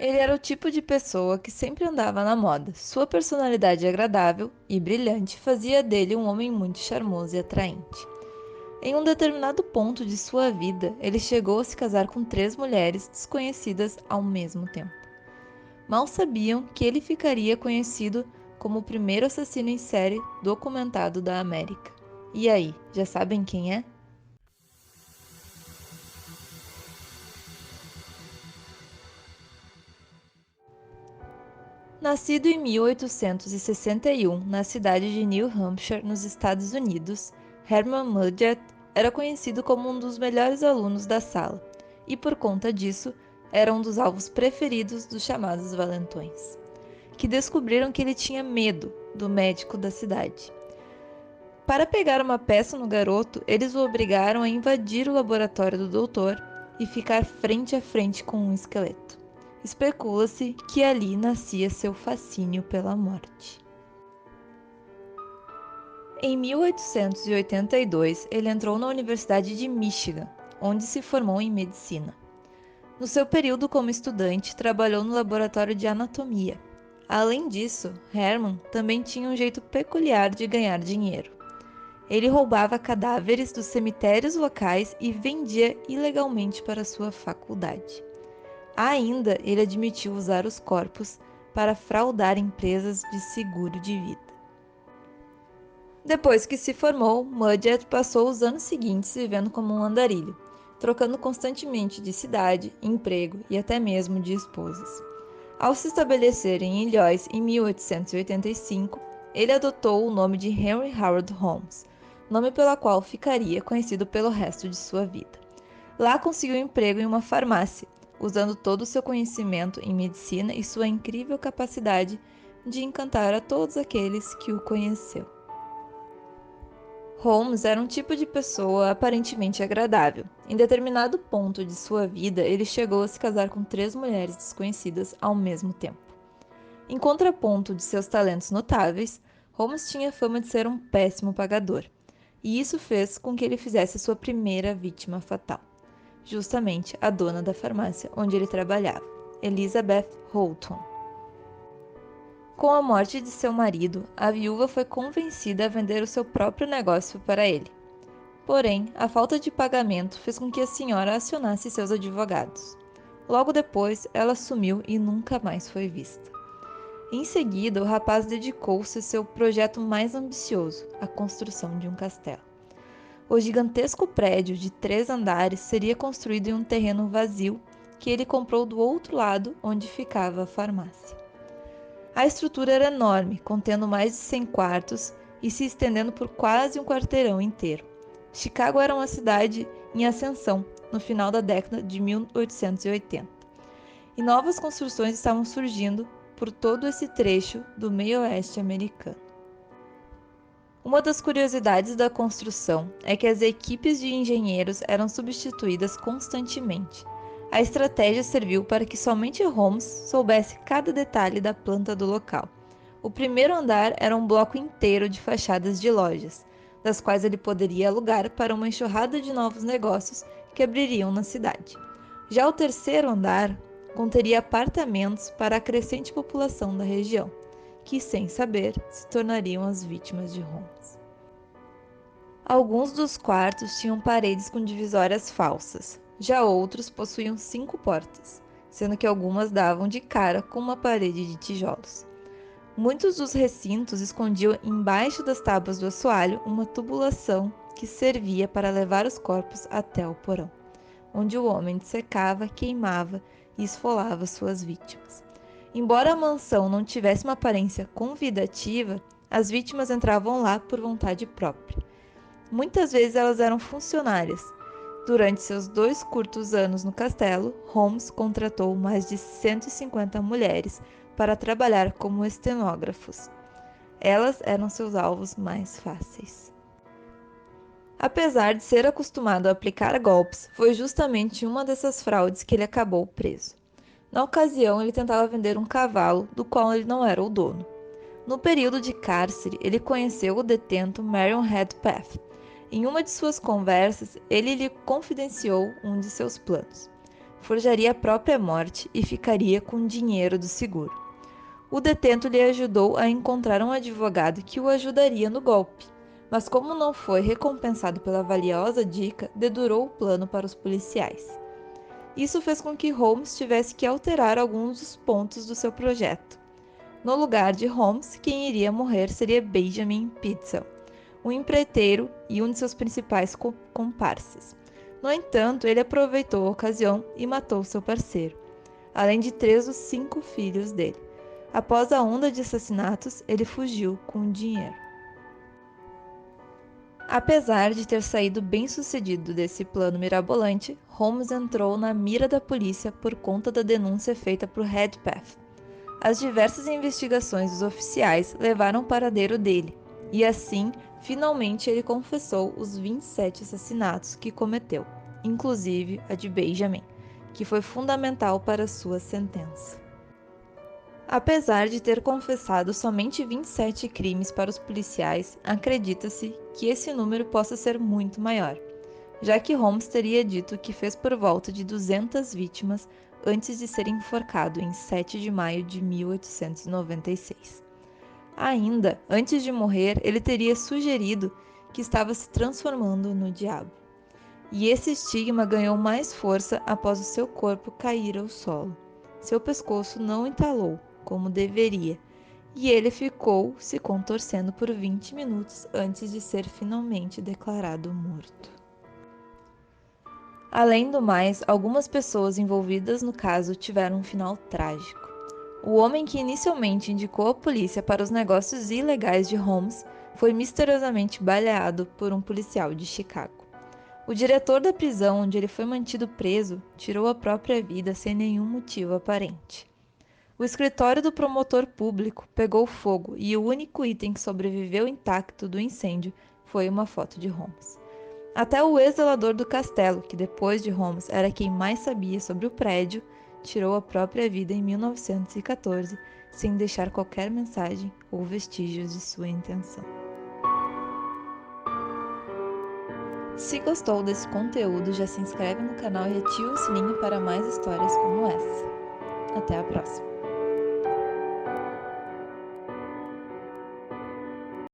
Ele era o tipo de pessoa que sempre andava na moda. Sua personalidade agradável e brilhante fazia dele um homem muito charmoso e atraente. Em um determinado ponto de sua vida, ele chegou a se casar com 3 mulheres desconhecidas ao mesmo tempo. Mal sabiam que ele ficaria conhecido como o primeiro assassino em série documentado da América. E aí, já sabem quem é? Nascido em 1861 na cidade de New Hampshire, nos Estados Unidos, Herman Mudgett era conhecido como um dos melhores alunos da sala e, por conta disso, era um dos alvos preferidos dos chamados valentões, que descobriram que ele tinha medo do médico da cidade. Para pegar uma peça no garoto, eles o obrigaram a invadir o laboratório do doutor e ficar frente a frente com um esqueleto. Especula-se que ali nascia seu fascínio pela morte. Em 1882, ele entrou na Universidade de Michigan, onde se formou em medicina. No seu período como estudante, trabalhou no laboratório de anatomia. Além disso, Herman também tinha um jeito peculiar de ganhar dinheiro. Ele roubava cadáveres dos cemitérios locais e vendia ilegalmente para sua faculdade. Ainda, ele admitiu usar os corpos para fraudar empresas de seguro de vida. Depois que se formou, Mudgett passou os anos seguintes vivendo como um andarilho, trocando constantemente de cidade, emprego e até mesmo de esposas. Ao se estabelecer em Illinois em 1885, ele adotou o nome de Henry Howard Holmes, nome pelo qual ficaria conhecido pelo resto de sua vida. Lá conseguiu emprego em uma farmácia, usando todo o seu conhecimento em medicina e sua incrível capacidade de encantar a todos aqueles que o conheceu. Holmes era um tipo de pessoa aparentemente agradável. Em determinado ponto de sua vida, ele chegou a se casar com 3 mulheres desconhecidas ao mesmo tempo. Em contraponto de seus talentos notáveis, Holmes tinha fama de ser um péssimo pagador, e isso fez com que ele fizesse sua primeira vítima fatal, justamente a dona da farmácia onde ele trabalhava, Elizabeth Holton. Com a morte de seu marido, a viúva foi convencida a vender o seu próprio negócio para ele. Porém, a falta de pagamento fez com que a senhora acionasse seus advogados. Logo depois, ela sumiu e nunca mais foi vista. Em seguida, o rapaz dedicou-se a seu projeto mais ambicioso, a construção de um castelo. O gigantesco prédio de 3 andares seria construído em um terreno vazio que ele comprou do outro lado onde ficava a farmácia. A estrutura era enorme, contendo mais de 100 quartos e se estendendo por quase um quarteirão inteiro. Chicago era uma cidade em ascensão no final da década de 1880, e novas construções estavam surgindo por todo esse trecho do meio-oeste americano. Uma das curiosidades da construção é que as equipes de engenheiros eram substituídas constantemente. A estratégia serviu para que somente Holmes soubesse cada detalhe da planta do local. O primeiro andar era um bloco inteiro de fachadas de lojas, das quais ele poderia alugar para uma enxurrada de novos negócios que abririam na cidade. Já o terceiro andar conteria apartamentos para a crescente população da região, que, sem saber, se tornariam as vítimas de Holmes. Alguns dos quartos tinham paredes com divisórias falsas, já outros possuíam 5 portas, sendo que algumas davam de cara com uma parede de tijolos. Muitos dos recintos escondiam embaixo das tábuas do assoalho uma tubulação que servia para levar os corpos até o porão, onde o homem dissecava, queimava e esfolava suas vítimas. Embora a mansão não tivesse uma aparência convidativa, as vítimas entravam lá por vontade própria. Muitas vezes elas eram funcionárias. Durante seus 2 curtos anos no castelo, Holmes contratou mais de 150 mulheres para trabalhar como estenógrafos. Elas eram seus alvos mais fáceis. Apesar de ser acostumado a aplicar golpes, foi justamente em uma dessas fraudes que ele acabou preso. Na ocasião, ele tentava vender um cavalo do qual ele não era o dono. No período de cárcere, ele conheceu o detento Marion Redpath. Em uma de suas conversas, ele lhe confidenciou um de seus planos. forjaria a própria morte e ficaria com o dinheiro do seguro. O detento lhe ajudou a encontrar um advogado que o ajudaria no golpe, mas como não foi recompensado pela valiosa dica, dedurou o plano para os policiais. Isso fez com que Holmes tivesse que alterar alguns dos pontos do seu projeto. No lugar de Holmes, quem iria morrer seria Benjamin Pitezel, um empreiteiro e um de seus principais comparsas. No entanto, ele aproveitou a ocasião e matou seu parceiro, além de 3 dos 5 filhos dele. Após a onda de assassinatos, ele fugiu com o dinheiro. Apesar de ter saído bem-sucedido desse plano mirabolante, Holmes entrou na mira da polícia por conta da denúncia feita por Redpath. As diversas investigações dos oficiais levaram ao paradeiro dele, e assim, finalmente ele confessou os 27 assassinatos que cometeu, inclusive a de Benjamin, que foi fundamental para sua sentença. Apesar de ter confessado somente 27 crimes para os policiais, acredita-se que esse número possa ser muito maior, já que Holmes teria dito que fez por volta de 200 vítimas antes de ser enforcado em 7 de maio de 1896. Ainda, antes de morrer, ele teria sugerido que estava se transformando no diabo. E esse estigma ganhou mais força após o seu corpo cair ao solo. Seu pescoço não entalou, como deveria, e ele ficou se contorcendo por 20 minutos antes de ser finalmente declarado morto. Além do mais, algumas pessoas envolvidas no caso tiveram um final trágico. O homem que inicialmente indicou a polícia para os negócios ilegais de Holmes foi misteriosamente baleado por um policial de Chicago. O diretor da prisão onde ele foi mantido preso tirou a própria vida sem nenhum motivo aparente. O escritório do promotor público pegou fogo e o único item que sobreviveu intacto do incêndio foi uma foto de Holmes. Até o ex-zelador do castelo, que depois de Holmes era quem mais sabia sobre o prédio, tirou a própria vida em 1914, sem deixar qualquer mensagem ou vestígios de sua intenção. Se gostou desse conteúdo, já se inscreve no canal e ativa o sininho para mais histórias como essa. Até a próxima!